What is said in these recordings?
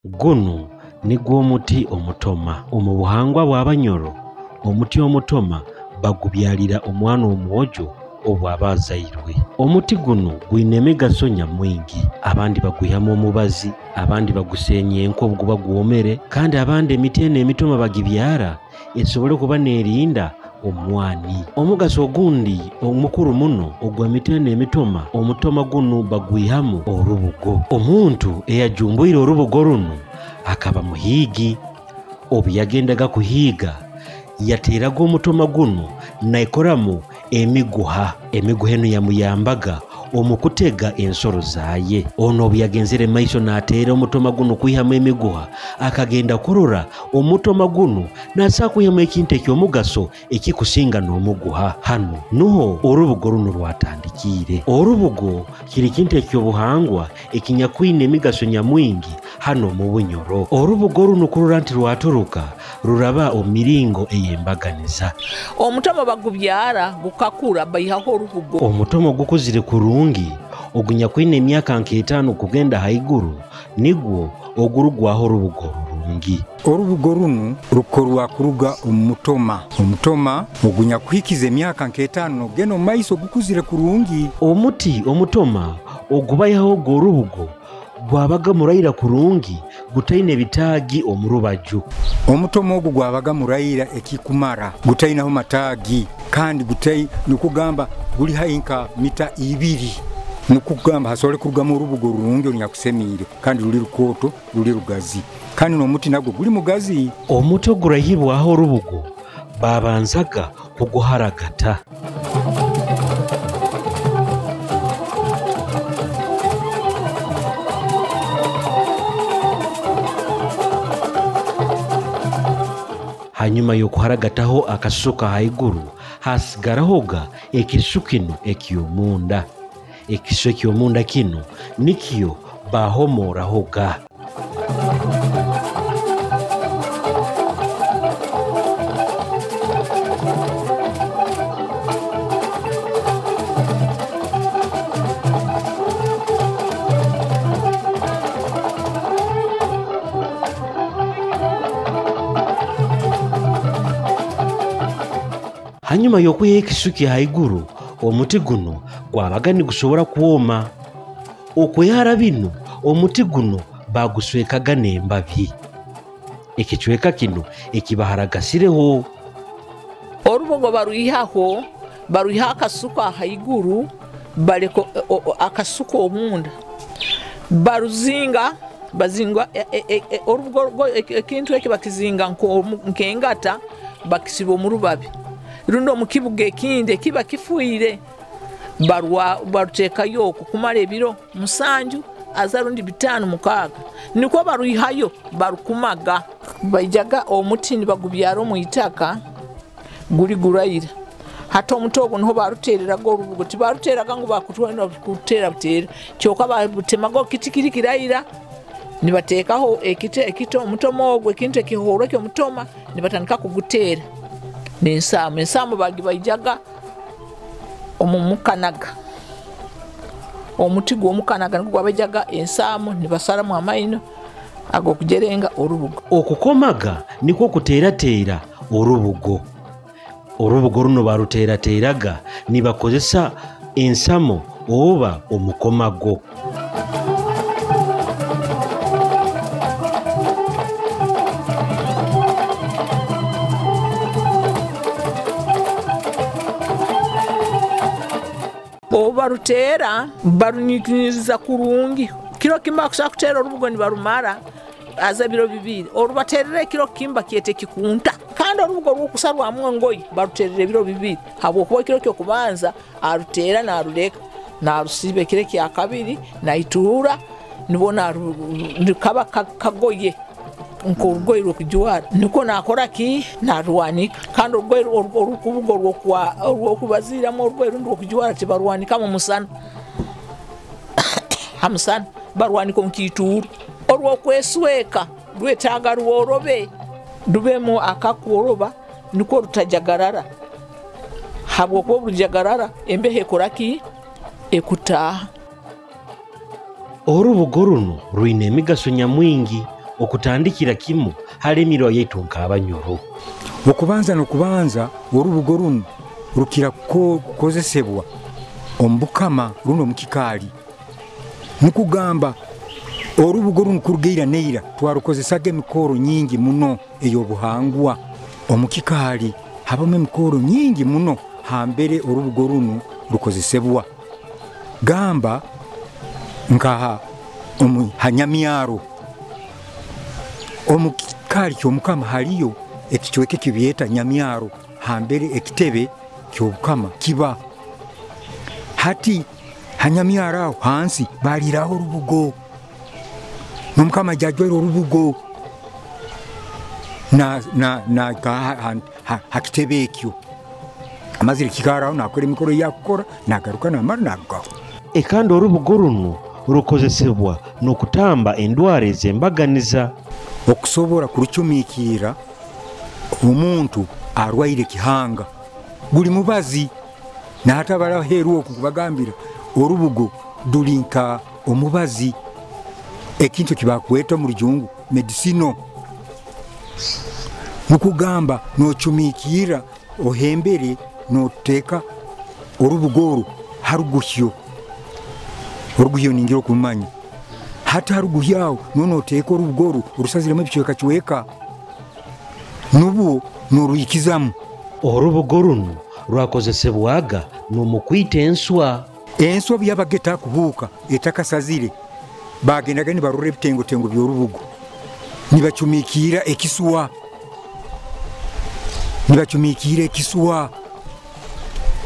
Guno nigwo omuti omutoma. Omu buhangwa bw'Abanyoro omuti omutoma bagubyalira omwana omwojo obw'aba azairwe. Omuti guno gwine emigaso nyamwingi. Abandi bagwihamu omubazi, abandi baguseenya enku obuguba gwomere, kandi abandi emiti eno emitoma bagibyara esobole kuba neerinda omwani. Omugaso ogundi omukuru muno ogw'emiti eno emitoma, omutoma guno bagwihamu orubugo. Omuntu eyajumbuire orubugo runo akaba muhiigi. Obu yagendaga kuhiiga yateeraga omutoma guno naikoramu emiguha. Emiguha eno yamuyambaga omukutega ensoro zaye. Ono obu yagenzere maiso n'ateera omutoma guno kwihamu emiguha, akagenda kurora omutoma guno naasa kwihamu ekintu eky'omugaso ekikusinga n'omuguha. Hano nuho orubugo runo rwatandikiire. Orubugo kiri kintu eky'obuhangwa ekinyakwine emigaso nyamwingi hano mu Bunyoro. Orubugo runo kurora nti rwaturuka ruraba omiringo eyembaganiza. Omutoma bagubyara gukakura bayihaho orubugo. Omutoma ogukuzire kurungi ogunyakwine emyaka nk'etaano kugenda haiguru nigwo ogurugwaho orubugo rurungi. Orubugo runo rukorwa kuruga omutoma. Omutoma ogunyakwikiza emyaka nk'etaano geno maiso gukuzire kurungi. Omuti omutoma ogubayaho ogwo orubugo gwabaga muraira kurungi gutaine bitaagi omurubaju. Omutoma ogu gwabaga muraira ekikumara gutainaho mataagi kandi nikugamba guli hainka mita 2 nikugamba hasobole kurugamu orubugo rurungi olunyakusemire kandi luli rukoto luli rugazi kandi n'omuti nagwo guli mugazi. Omuti ogurahibwaho orubugo babanzaga kuguharagata. Hanyuma y'okuharagataho akasuka haiguru hasigarahoga ekisu kino eky'omunda. Ekisu eky'omunda kino nikyo bahomorahoga. Hanyuma y'okwiha ekisu kya haiguru omuti guno gwabaga nigusobora kwoma. Okwehara bino omuti guno baguswekaga n'embabi. Ekicweka kino ekibaharagasireho. Orubugo baruiha akasuka haiguru baleko akasuka omunda bazinga orubugo ekintu ekibakizinga nk'engata bakisiba omurubabi rundo mukibuga ekindi kiba kifuire baruteekayo okukumala ebiro 7 azarundi 5-6 niko baruihayo barukumaga bajaga omuti nibagubyara omu itaka guli guraira. Hata omuti ogwo niho baruteereraga orubugo tibaruteeraga ngo bakutwalira kuteera buteera kyoka babutemaga kitikiri kiraira nibateekaho ekito omutoma ogwo ekintu ekihoro ky'omutoma nibatandika kuguteera n'ensaamu bagibajaga omumukanaga. Omuti gw'omukanaga nigwo gwabajaga ensaamu nibasaramu amaino ag'okujerenga orubugo. Okukomaga nikwo kuteerateera orubugo. Orubugo runo baruteerateeraga nibakozesa ensamo oba omukomago. Barutera baruniikiriza kurungi kiro kimba kusa kuteera orubugo ni barumara aza biro 2 orubaterere kiro kimba kiete kikunta kandi orubugo rwokusarwamu ngoyi baruterere biro 2 habo kuba kiro kyokubanza arutera naruleka narusibe kire kya kabiri naitura nibona ndikaba kagoye nkorugoyi rwokujwara niko nakora ki narwanika kandi orugoyi orukubugo rwokubaziramu orugoyi rundi rwokujwara tibarwanika mu musana hamusana barwanika mukituru orwokwesweka rwetaaga rworobe rubemu akakuoroba niko rutajagarara habwo kuba rujagarara embehe ekoraki ekutaha. Orubugo runo rwine emigaso nyamwingi okutandikira kimu halemirwa yaitu nk'Abanyoro. Okubanza n'okubanza Orubugo runo rukira kukozesebwa omubukama runo mukikaali nikugamba Orubugo runo kurugeira neira twarukozesaga emikoro nyingi muno ey'obuhangwa omukikaali habamu emikoro nyingi muno hambere Orubugo runo rukozesebwa gamba nkaha hanyamyaro omukikaali ky'omukama haliyo ekichweke kibyeta nyamyaro hambere ekitebe ky'obukama kiba hati hanyamyaro aho hansi baliraho Orubugo n'omukama jajwaire Orubugo na hakitebe ekyo amazire kikaraho nakora emikoro yakukora nagaruka namara nagaho. Kandi Orubugo runo rukozesebwa n'okutamba endwara ez'embaganiza okusobora kurucumiikira omuntu arwaire kihanga buli mubazi na hata baraheru okubagambira Orubugo dulinka omubazi ekintu kibakweta mu rujungu medicino mukugamba nocumiikira ohembere noteka Orubugo haruguhyo ningiro kumanya hata haruguhyawo nonoteka Orubugo urusaziremo ebichweka chweka nubu noruyikizamu. Orubugo runo rwakozesebwaga n'omukwita enswa byabageta kuhuuka etakasazire bagendaga nibarura ebitengotengo by'Orubugo nibacumiikira ekiswa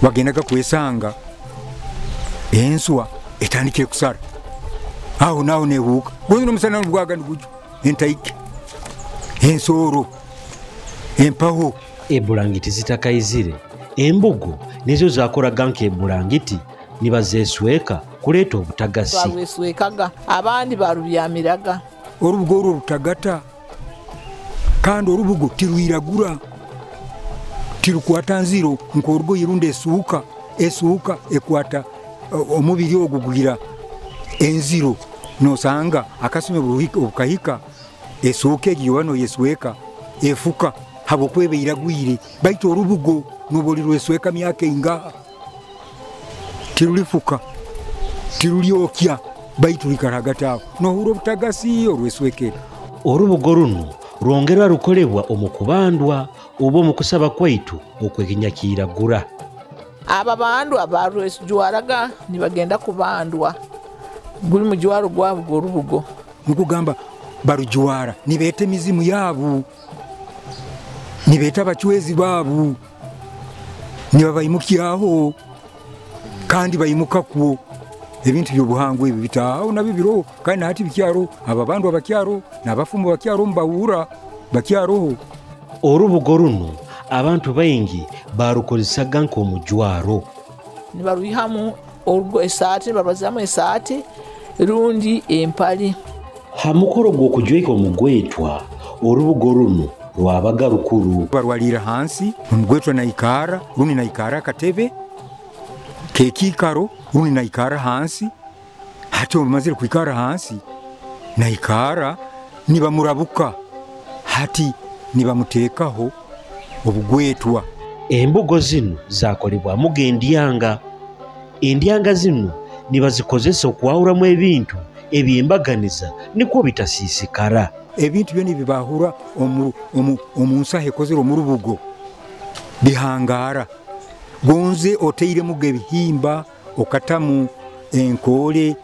wagendaga kwesanga enswa etandikire kusara aho naho nehuuka gonzi nomusana n'obwaga nigujo entaike ensoro empaho ebulangiti zitakayizire embugo nizo zakoraga nk'ebulangiti nibazesweka kuleeta obutagasi balweswekaga abandi barubyamiraga. Orubugo rutagata kandi Orubugo tirwiragura tirukwata nziro nk'orugo yirunda esuuka ekwata omubiri ogwo gugira enziro nosanga akasume obukahika esuuka egyo wano yesweka efuka habwokwebe iragwire baitu Orubugo nuboli rwesweka myaka ingaha tirulifuka tirulyokya baitu likaragatawo nohura obutagasi orweswekera. Orubugo runo rwongera rukolebwa omukubandwa oba omukusaba kwaitu okweginyakiragura aba bandu abarwesjwaraga nibagenda kubandwa guli mujwaro gwabo Orubugo nikugamba barujwara nibeta emizimu yabo nibeta abachwezi babo nibabayimukyaho kandi bayimuka kuwo ebintu by'obuhangwa ebi bitaaho nabibiro kandi hati bikyaro aba bandu abakyaro n'abafumu bakyaro mbawura bakyaroho. Orubugo runo abantu baingi barukozesaga nk'omujwaro nibaruyihamu orugo esaati barwazamu esaati rundi empali hamukoro gw'okujweka omugwetwa Orubugo runo rwabaga rukuru barwalira hansi omugwetwa naikara runi naikara akatebe kekikaro runi naikara hansi hati omazire kwikara hansi naikara nibamurabuka hati nibamutekaho obugwetwa. Embugo zino zakolebwamu endyanga zino nibazikozesa okwawuramu ebintu ebyembaganiza nikwo bitasiisikara ebintu byoni bibahura omunsaha ekozere Orubugo bihangara gonze oteiremu ebihimba okatamu enkole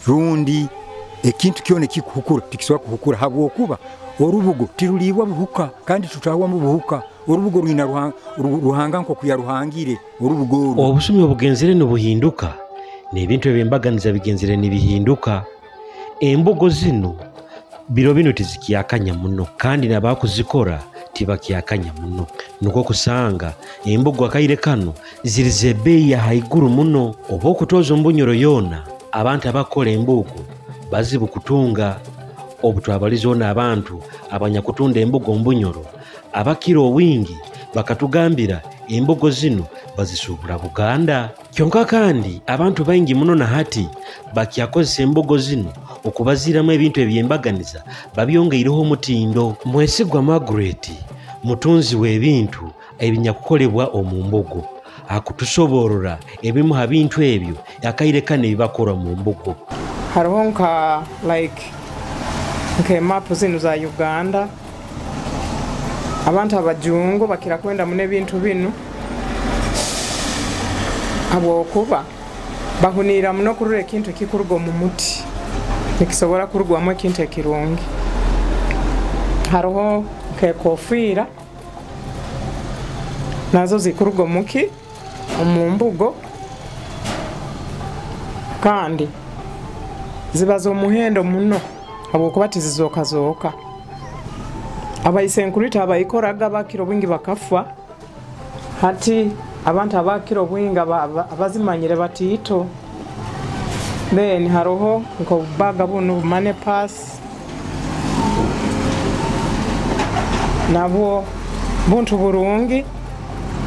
rundi ekintu kyone kikuhukura tikiswa kuhukura habwokuba Orubugo tirulibwa buhuka kandi tutawa mu buhuka Orubugo ruina ruhanga nko kuyaruhangire Orubugo obusumi obugenzere n'obuhinduka n'ebintu ebyembaganiza bigenzere nibihinduka embugo zino biro bino tizikiyakanya muno kandi nabakuzikora tibakiyakanya muno nuko kusanga embugo akaire kano zirize ebbeeyi ya haiguru muno oba okutoza ombunyoro yona abantu abakola embugo bazibu kutunga obutwabalizoona abantu abanyakutunda embugo ombunyoro abakira owingi bakatugambira embugo zino bazisuubula Buganda kyonka kandi abantu baingi muno na hati bakyakozesa embugo zino okubaziiramu ebintu ebyembaganiza babyongeireho omutindo. Mwesigwa Margaret mutunzi w'ebintu ebinyakukolebwa omu mbogo akutusoborora ebimu ha bintu ebyo akaire kane bibakora mu mbogo. Hariho nka emapu zino za Uganda abantu abajungu bakira kwenda mu nebintu bino habwokuba bahunira muno kurura ekintu ekikuruga mu muti ekisobora kurugwamu ekintu ekirungi. Hariho nk'ekofiira nazo zikuruga muki omu mbugo kandi ziba z'omuhendo muno habwokuba tizizooka. Abayisenkurita abayikoraga bakiro bwingi bakafa hati abantu abakiro bwingi abazimanyire batiito. Then hariho nk'obubaga buno money pass nabwo buntu burungi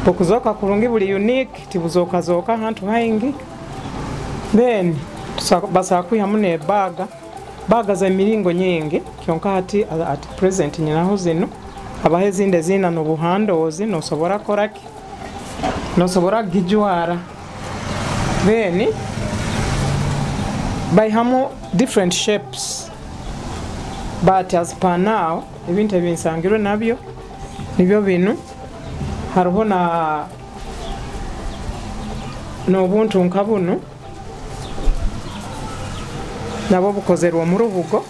bukuzooka kurungi buli unique tibuzooka hantu haingi. Then basobola kwihamu baga z'emiringo nyingi kyonka hati at present nyinaho zino habaho ezindi zina n'obuhandoozi nosobora koraki nosobora gijwara. Then baihamu different shapes but as per now ebintu ebinsangirwe nabyo nibyo bino. Hariho n'obuntu nka buno nabo bukozerwa mu rubugo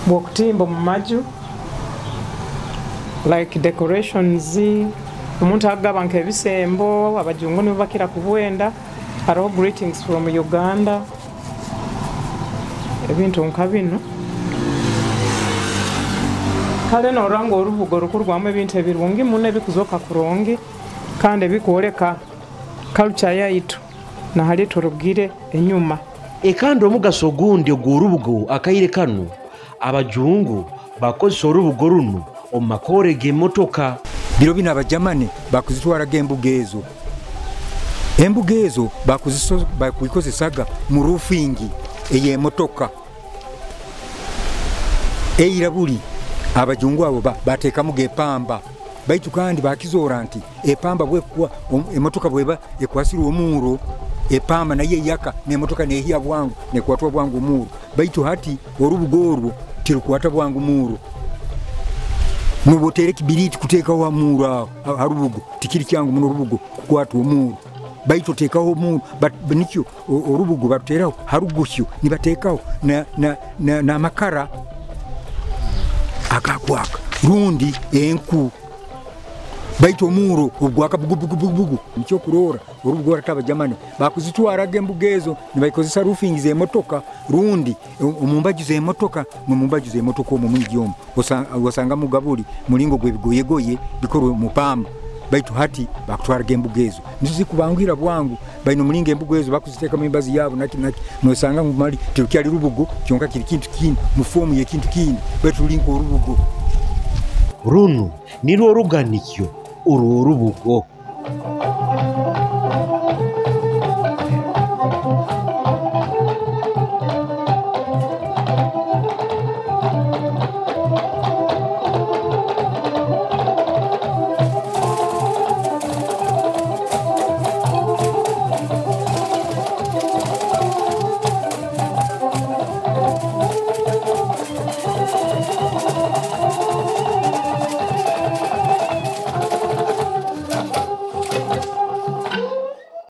bw'okutimba mu maju like decorations. Omuntu agaba nk'ebisembo abajungu nibo bakira kubwenda. Hariho greetings from Uganda ebintu nka bino. Kale n'oranga orubugo rukurwamu ebintu ebirungi muno ebikuzooka kurungi kandi ebikuoleka culture yaitu na hali turugire enyuma. Ekandi omugaso gundi ogw'orubugo akaire kanu abajungu bakozesa orubugo runo omu makoore g'emmotoka. Biro bino abajamane bakuzitwaraga embuga ezo bakuzikozesaga mu rufingi ey'emmotoka eirabuli. Abajungu abo bateekamu g'epamba baitu kandi bakizoora nti epamba bwekuwa emmotoka bweba ekwasirwa omuuro epamba naye eyaka n'emmotoka nehiya bwangu nekwatwa bwangu omuuro baitu hati orubugo orwo tirukwata bwangu muuro nubotere kibiriti kuteekaho amuuro harubugo tikiri kyangu muno orubugo kukwata omuuro baitu teekaho omuuro nikyo orubugo bateraho harugusyo nibateekaho na makara akakwaka rundi enku baitu omuuro obwaka bugubugubugu nikyo kurora orubugo atabajamane bakuzitwaraga embuga ezo nibayikozesa roofing z'emmotoka rundi omumbaju z'emmotoka omwo mwigyomo osanga mugabuli mulingo gwebigoyegoye bikorwe mu pamba baitu hati bakutwaraga embuga ezo nizo zikubangira bwangu baino mulingo embuga ezo bakuziteekamu embazi yaabo naki nosanga mumali tirukyali rubugo kyonka kiri kintu kindi mu fomu y'ekintu kindi baitu lulingo orubugo runo nirwo ruganikyo urwo rubugo.